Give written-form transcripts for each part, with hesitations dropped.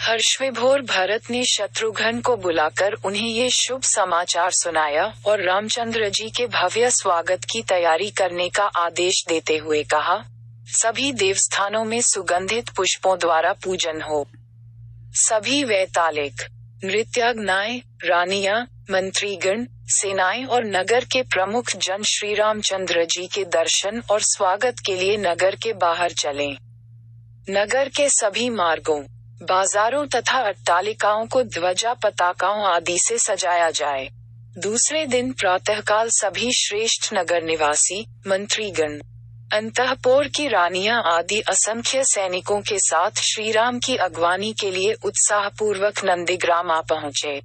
हर्षविभोर भरत ने शत्रुघ्न को बुलाकर उन्हें ये शुभ समाचार सुनाया और रामचंद्र जी के भव्य स्वागत की तैयारी करने का आदेश देते हुए कहा, सभी देवस्थानों में सुगंधित पुष्पों द्वारा पूजन हो। सभी वैतालिक, नृत्यांगनाएं, रानियां, मंत्रीगण, सेनाएं और नगर के प्रमुख जन श्री रामचंद्र जी के दर्शन और स्वागत के लिए नगर के बाहर चलें। नगर के सभी मार्गों, बाजारों तथा अट्टालिकाओं को ध्वजा पताकाओं आदि से सजाया जाए। दूसरे दिन प्रातःकाल सभी श्रेष्ठ नगर निवासी, मंत्रीगण, अंतःपुर की रानियां आदि असंख्य सैनिकों के साथ श्रीराम की अगवानी के लिए उत्साहपूर्वक नंदीग्राम आ पहुँचे।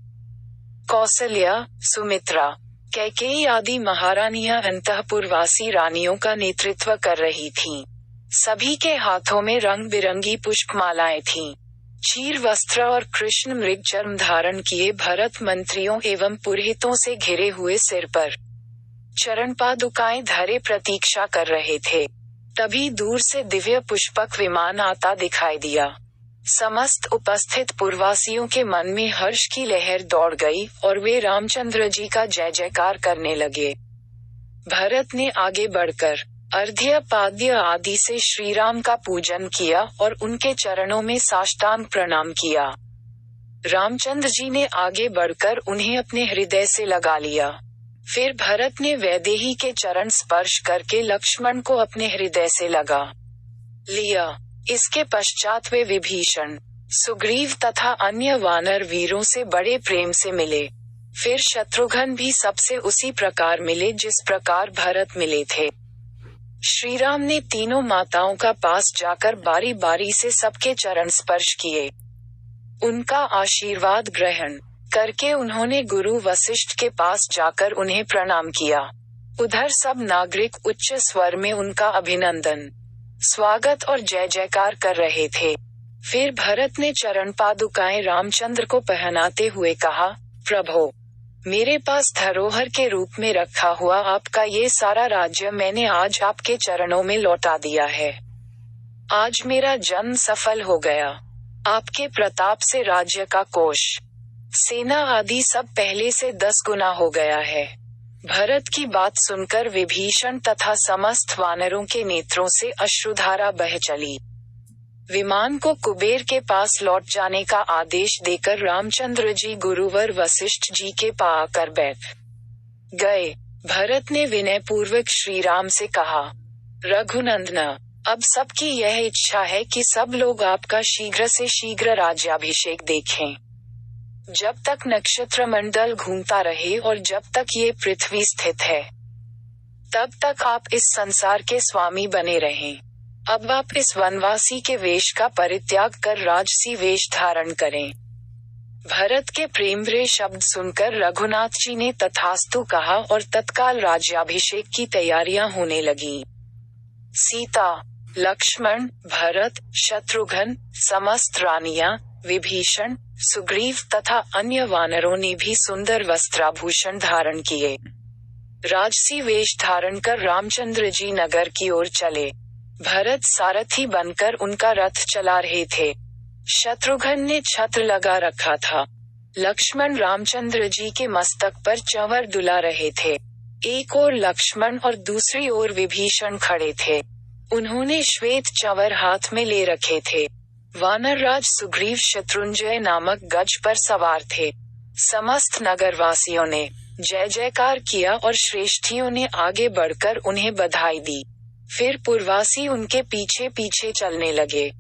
कौसल्या, सुमित्रा, कैकेयी आदि महारानियां अंतःपुरवासी रानियों का नेतृत्व कर रही थीं। सभी के हाथों में रंग बिरंगी पुष्पमालाएं थीं। चीर वस्त्र और कृष्ण मृग चर्म धारण किए भरत मंत्रियों एवं पुरोहितों से घिरे हुए सिर पर चरण पादुकाएं धरे प्रतीक्षा कर रहे थे। तभी दूर से दिव्य पुष्पक विमान आता दिखाई दिया। समस्त उपस्थित पुरवासियों के मन में हर्ष की लहर दौड़ गई और वे रामचंद्र जी का जय जयकार करने लगे। भरत ने आगे बढ़कर अर्घ्य पाद्य आदि से श्रीराम का पूजन किया और उनके चरणों में साष्टांग प्रणाम किया। रामचंद्र जी ने आगे बढ़कर उन्हें अपने हृदय से लगा लिया। फिर भरत ने वैदेही के चरण स्पर्श करके लक्ष्मण को अपने हृदय से लगा लिया। इसके पश्चात वे विभीषण, सुग्रीव तथा अन्य वानर वीरों से बड़े प्रेम से मिले। फिर शत्रुघ्न भी सबसे उसी प्रकार मिले जिस प्रकार भरत मिले थे। श्रीराम ने तीनों माताओं का पास जाकर बारी बारी से सबके चरण स्पर्श किए। उनका आशीर्वाद ग्रहण करके उन्होंने गुरु वशिष्ठ के पास जाकर उन्हें प्रणाम किया। उधर सब नागरिक उच्च स्वर में उनका अभिनंदन, स्वागत और जय जयकार कर रहे थे। फिर भरत ने चरण पादुकाएं रामचंद्र को पहनाते हुए कहा, प्रभो, मेरे पास धरोहर के रूप में रखा हुआ आपका ये सारा राज्य मैंने आज आपके चरणों में लौटा दिया है। आज मेरा जन्म सफल हो गया। आपके प्रताप से राज्य का कोष, सेना आदि सब पहले से 10 गुना हो गया है। भरत की बात सुनकर विभीषण तथा समस्त वानरों के नेत्रों से अश्रुधारा बह चली। विमान को कुबेर के पास लौट जाने का आदेश देकर रामचंद्र जी गुरुवर वशिष्ठ जी के पास आकर बैठ गए। भरत ने विनय पूर्वक श्री राम से कहा, रघुनंदन, अब सबकी यह इच्छा है कि सब लोग आपका शीघ्र से शीघ्र राज्याभिषेक देखें। जब तक नक्षत्र मंडल घूमता रहे और जब तक ये पृथ्वी स्थित है, तब तक आप इस संसार के स्वामी बने रहें। अब आप इस वनवासी के वेश का परित्याग कर राजसी वेश धारण करें। भरत के प्रेमभरे शब्द सुनकर रघुनाथ जी ने तथास्तु कहा और तत्काल राज्याभिषेक की तैयारियां होने लगी। सीता, लक्ष्मण, भरत, शत्रुघ्न, समस्त रानियां, विभीषण, सुग्रीव तथा अन्य वानरों ने भी सुंदर वस्त्राभूषण धारण किए। राजसी वेश धारण कर रामचंद्र जी नगर की ओर चले। भरत सारथी बनकर उनका रथ चला रहे थे। शत्रुघ्न ने छत्र लगा रखा था। लक्ष्मण रामचंद्र जी के मस्तक पर चंवर डुला रहे थे। एक ओर लक्ष्मण और दूसरी ओर विभीषण खड़े थे। उन्होंने श्वेत चंवर हाथ में ले रखे थे। वानरराज सुग्रीव शत्रुंजय नामक गज पर सवार थे। समस्त नगरवासियों ने जय जयकार किया और श्रेष्ठियों ने आगे बढ़कर उन्हें बधाई दी। फिर पुरवासी उनके पीछे पीछे चलने लगे।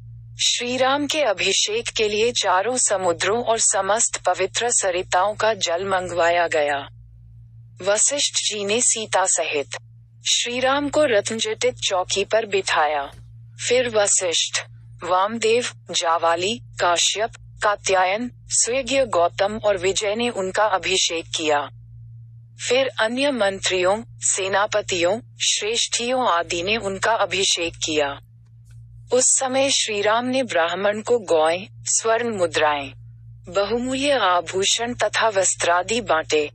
श्रीराम के अभिषेक के लिए चारों समुद्रों और समस्त पवित्र सरिताओं का जल मंगवाया गया। वशिष्ठ जी ने सीता सहित श्रीराम को रत्नजटित चौकी पर बिठाया। फिर वशिष्ठ, वामदेव, जावाली, काश्यप, कात्यायन, स्वर्गीय गौतम और विजय ने उनका अभिषेक किया। फिर अन्य मंत्रियों, सेनापतियों, श्रेष्ठियों आदि ने उनका अभिषेक किया। उस समय श्रीराम ने ब्राह्मण को गौएं, स्वर्ण मुद्राएं, बहुमूल्य आभूषण तथा वस्त्रादि बांटे।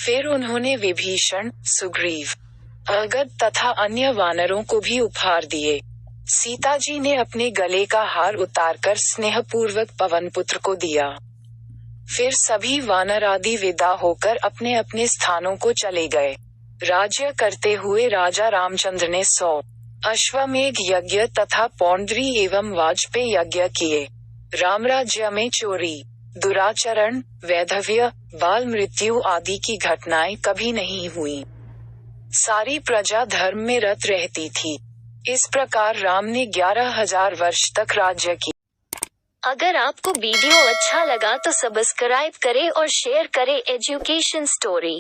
फिर उन्होंने विभीषण, सुग्रीव, अंगद तथा अन्य वानरों को भी उपहार दिए। सीता जी ने अपने गले का हार उतारकर स्नेहपूर्वक पवनपुत्र को दिया। फिर सभी वानर आदि विदा होकर अपने अपने स्थानों को चले गए। राज्य करते हुए राजा रामचंद्र ने 100 अश्वमेघ यज्ञ तथा पौंड्री एवं वाजपेय यज्ञ किए। रामराज्य में चोरी, दुराचरण, वैधव्य, बाल मृत्यु आदि की घटनाएं कभी नहीं हुई। सारी प्रजा धर्म में रत रहती थी। इस प्रकार राम ने 11,000 वर्ष तक राज्य किया। अगर आपको वीडियो अच्छा लगा तो सब्सक्राइब करें और शेयर करें एजुकेशन स्टोरी।